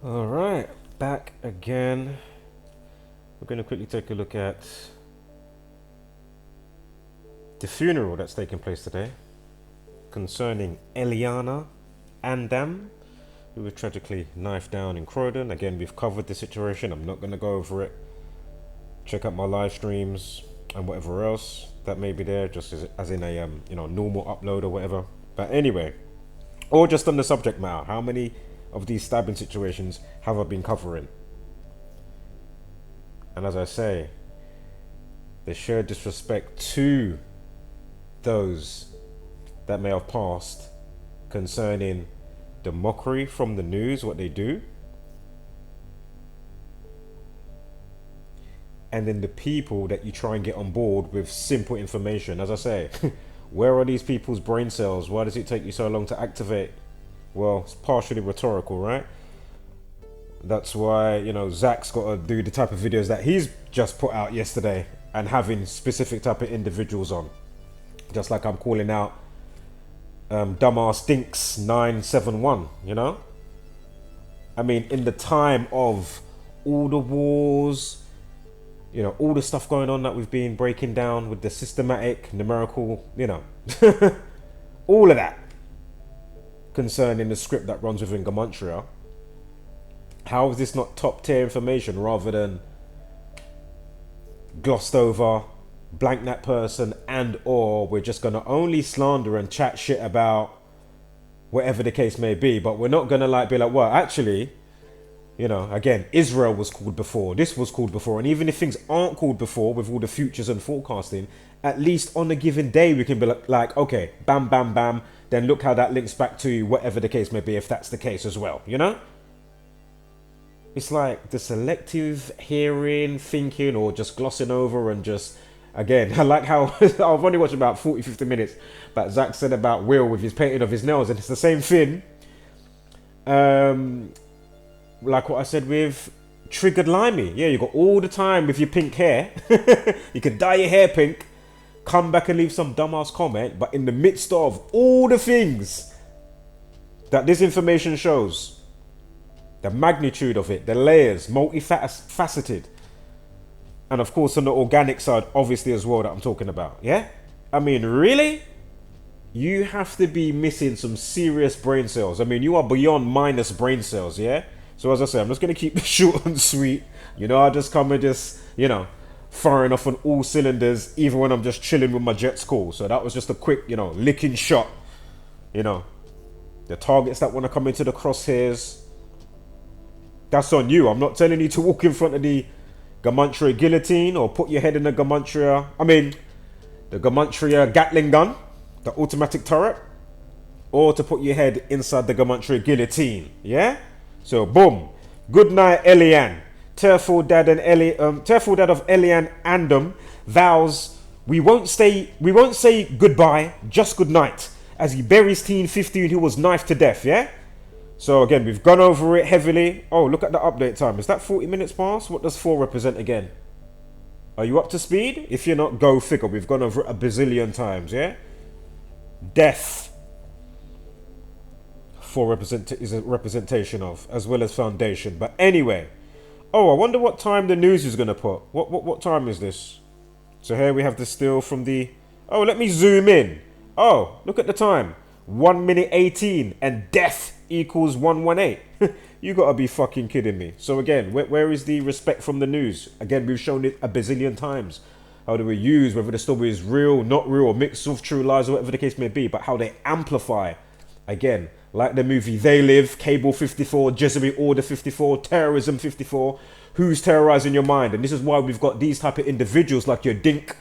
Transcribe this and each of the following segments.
All right, back again. We're going to quickly take a look at the funeral that's taking place today concerning Elianne Andam, who was tragically knifed down in Croydon. Again, we've covered the situation. I'm not going to go over it. Check out my live streams and whatever else that may be there, just as in a normal upload or whatever. But anyway, or just on the subject matter, how many of these stabbing situations have I been covering? And as I say, the sheer disrespect to those that may have passed concerning the mockery from the news, what they do, and then the people that you try and get on board with simple information. As I say, where are these people's brain cells? Why does it take you so long to activate? Well, it's partially rhetorical, right? That's why, Zach's got to do the type of videos that he's just put out yesterday and having specific type of individuals on. Just like I'm calling out dumbass Stinks 971, I mean, in the time of all the wars, all the stuff going on that we've been breaking down with the systematic, numerical, all of that concerning the script that runs within Gematria. How is this not top tier information rather than glossed over, blank that person, and or we're just going to only slander and chat shit about whatever the case may be, but we're not going to be like, well, actually, again, Israel was called before, this was called before, and even if things aren't called before with all the futures and forecasting, at least on a given day we can be like, okay, bam, bam, bam, then look how that links back to whatever the case may be, if that's the case as well, It's like the selective hearing, thinking, or just glossing over and just, again, I like how I've only watched about 40-50 minutes, but Zach said about Will with his painting of his nails, and it's the same thing. Like what I said with Triggered Limey. Yeah, you got all the time with your pink hair. You can dye your hair pink, come back and leave some dumbass comment, but in the midst of all the things that this information shows, the magnitude of it, the layers, multifaceted, and of course on the organic side, obviously as well, that I'm talking about. Yeah, I mean, really, you have to be missing some serious brain cells. I mean, you are beyond minus brain cells. Yeah. So as I say, I'm just gonna keep it short and sweet. I just come and just firing off on all cylinders, even when I'm just chilling with my Jets call. So that was just a quick licking shot. The targets that want to come into the crosshairs, that's on you. I'm not telling you to walk in front of the Gematria guillotine or put your head in the Gematria. The Gematria Gatling gun, the automatic turret, or to put your head inside the Gematria guillotine. Yeah. So boom. Good night, Elianne. Tearful dad of Elianne Andam vows we won't say goodbye, just good night, as he buries teen 15 who was knifed to death. Yeah. So again, we've gone over it heavily. Oh, look at the update time. Is that 40 minutes past? What does 4 represent again? Are you up to speed? If you're not, go figure. We've gone over it a bazillion times, yeah? Death. 4 is a representation of, as well as foundation. But anyway. Oh, I wonder what time the news is going to put. What time is this? So here we have the still from the... Oh, let me zoom in. Oh, look at the time. 1 minute 18 and death equals 118. You gotta be fucking kidding me. So again, where is the respect from the news? Again, we've shown it a bazillion times. How do we use, whether the story is real, not real, or mix of true lies, or whatever the case may be, but how they amplify. Again, like the movie They Live, Cable 54, Jesuit Order 54, Terrorism 54. Who's terrorizing your mind? And this is why we've got these type of individuals like your Dink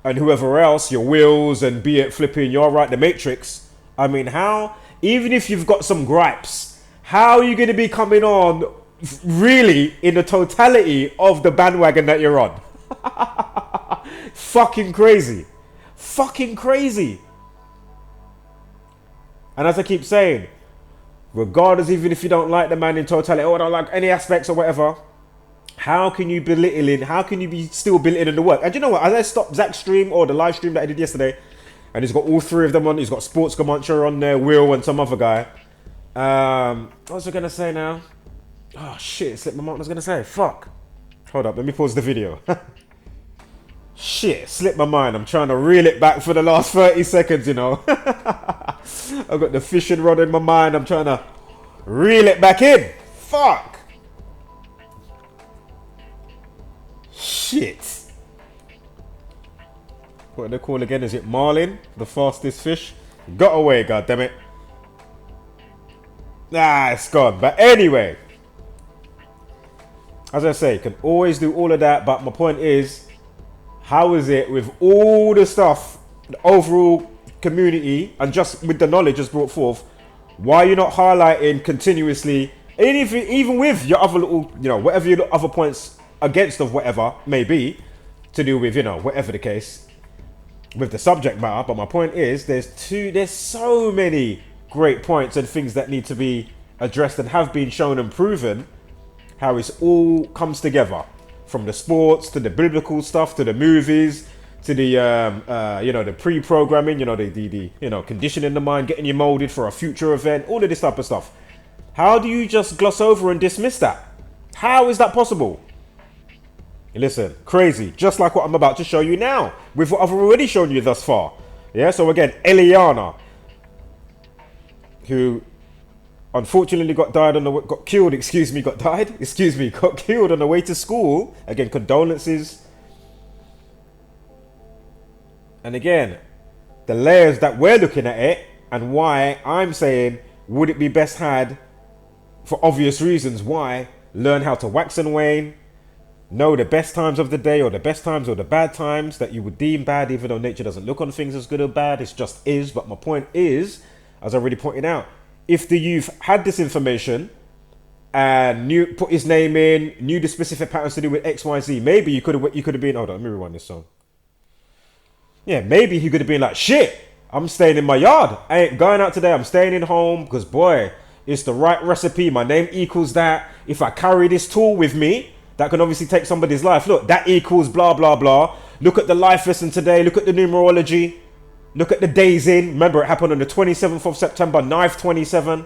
and whoever else, your Wills and be it flipping, you're right, the Matrix. I mean, how, even if you've got some gripes, how are you going to be coming on really in the totality of the bandwagon that you're on? Fucking crazy. Fucking crazy. And as I keep saying, regardless, even if you don't like the man in totality or don't like any aspects or whatever, how can you belittling, how can you be still belittling the work? And you know what, as I stopped Zach's stream or the live stream that I did yesterday, and he's got all 3 of them on, he's got Sports Gematria on there, Will and some other guy. What was I going to say now? Oh shit, it slipped my mind what I was gonna say. Fuck. Hold up, let me pause the video. Shit, slipped my mind. I'm trying to reel it back for the last 30 seconds, you know. I've got the fishing rod in my mind. I'm trying to reel it back in. Fuck. Shit. What are they called again? Is it marlin? The fastest fish? Got away, goddammit. Nah, it's gone. But anyway, as I say, you can always do all of that. But my point is, how is it with all the stuff, the overall community, and just with the knowledge just brought forth, why are you not highlighting continuously, even with your other little, you know, whatever your other points against of whatever may be, to do with, you know, whatever the case, with the subject matter. But my point is, there's so many great points and things that need to be addressed and have been shown and proven, how it all comes together, from the sports to the biblical stuff to the movies to the you know, the pre-programming, you know, the you know, conditioning the mind, getting you molded for a future event, all of this type of stuff. How do you just gloss over and dismiss that? How is that possible? Listen, crazy, just like what I'm about to show you now, with what I've already shown you thus far. Yeah, so again, Elianne, who unfortunately got killed on the way to school. Again, condolences. And again, the layers that we're looking at it, and why I'm saying, would it be best had, for obvious reasons, why, learn how to wax and wane, know the best times of the day, or the best times or the bad times that you would deem bad, even though nature doesn't look on things as good or bad, it just is. But my point is, as I already pointed out, if the youth had this information and knew, put his name in, knew the specific patterns to do with X, Y, Z, maybe you could have been, hold on, let me rewind this song. Yeah, maybe he could have been like, shit, I'm staying in my yard. I ain't going out today. I'm staying in home because, boy, it's the right recipe. My name equals that. If I carry this tool with me, that can obviously take somebody's life. Look, that equals blah, blah, blah. Look at the life lesson today. Look at the numerology. Look at the days in. Remember, it happened on the 27th of September, knife 27.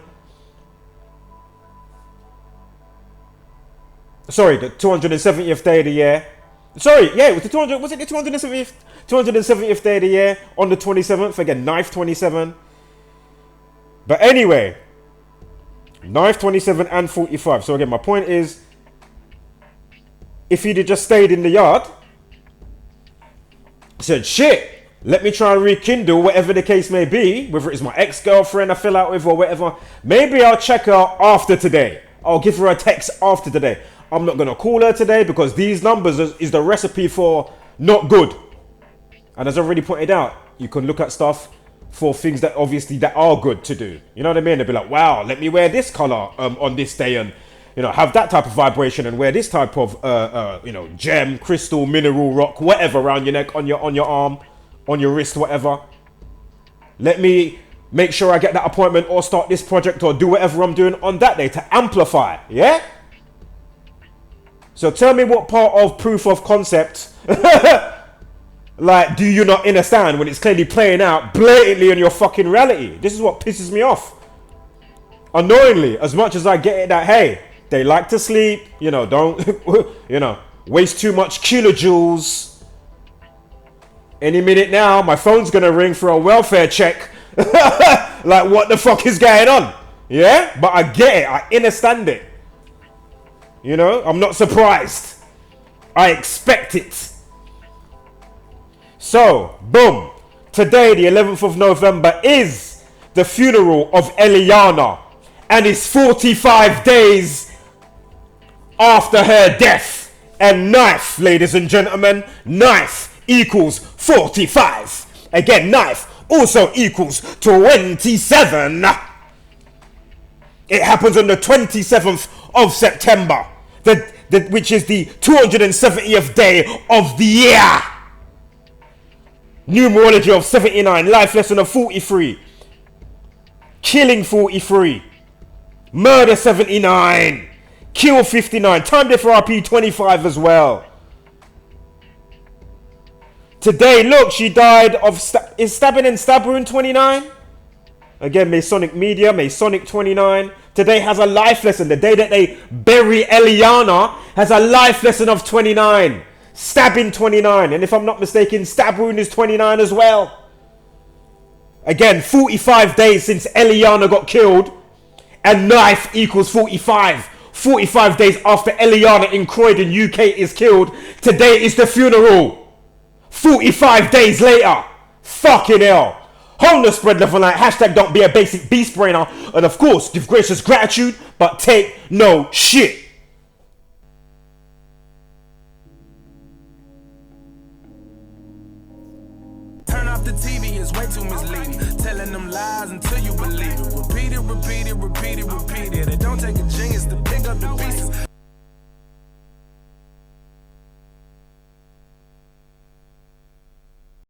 Sorry, the 270th day of the year. Sorry, yeah, it was the 200. Was it the 270th day of the year on the 27th? Again, knife 27. But anyway, knife 27 and 45. So again, my point is, if he'd have just stayed in the yard, said, shit, let me try and rekindle whatever the case may be, whether it's my ex-girlfriend I fell out with or whatever. Maybe I'll check her after today. I'll give her a text after today. I'm not going to call her today because these numbers is the recipe for not good. And as I already pointed out, you can look at stuff for things that obviously that are good to do. You know what I mean? They'll be like, wow, let me wear this color on this day and, you know, have that type of vibration and wear this type of, you know, gem, crystal, mineral, rock, whatever around your neck, on your arm, on your wrist, whatever. Let me make sure I get that appointment or start this project or do whatever I'm doing on that day to amplify. Yeah? So tell me what part of proof of concept, like, do you not understand when it's clearly playing out blatantly in your fucking reality? This is what pisses me off. Unknowingly, as much as I get it that, hey, they like to sleep, you know, don't, you know, waste too much kilojoules. Any minute now, my phone's gonna ring for a welfare check. Like, what the fuck is going on? Yeah? But I get it, I understand it. You know, I'm not surprised. I expect it. So, boom. Today, the 11th of November, is the funeral of Elianne. And it's 45 days after her death. And knife, ladies and gentlemen, knife equals 45. Again, knife also equals 27. It happens on the 27th of September, which is the 270th day of the year. Numerology of 79, life lesson of 43, killing 43, murder 79, kill 59, time there for RP 25 as well. Today, look, she died of is stabbing and stab wound 29? Again, Masonic Media, Masonic 29. Today has a life lesson. The day that they bury Elianne has a life lesson of 29. Stabbing 29. And if I'm not mistaken, stab wound is 29 as well. Again, 45 days since Elianne got killed. And life equals 45. 45 days after Elianne in Croydon, UK is killed. Today is the funeral. 45 days later. Fucking hell. Home the spread level line. Hashtag don't be a basic beast brainer. And of course, give gracious gratitude, but take no shit. Turn off the TV, it's way too misleading. Telling them lies until you believe it. Repeat it, repeat it, repeat it, repeat it. It don't take a genius to pick up the pieces.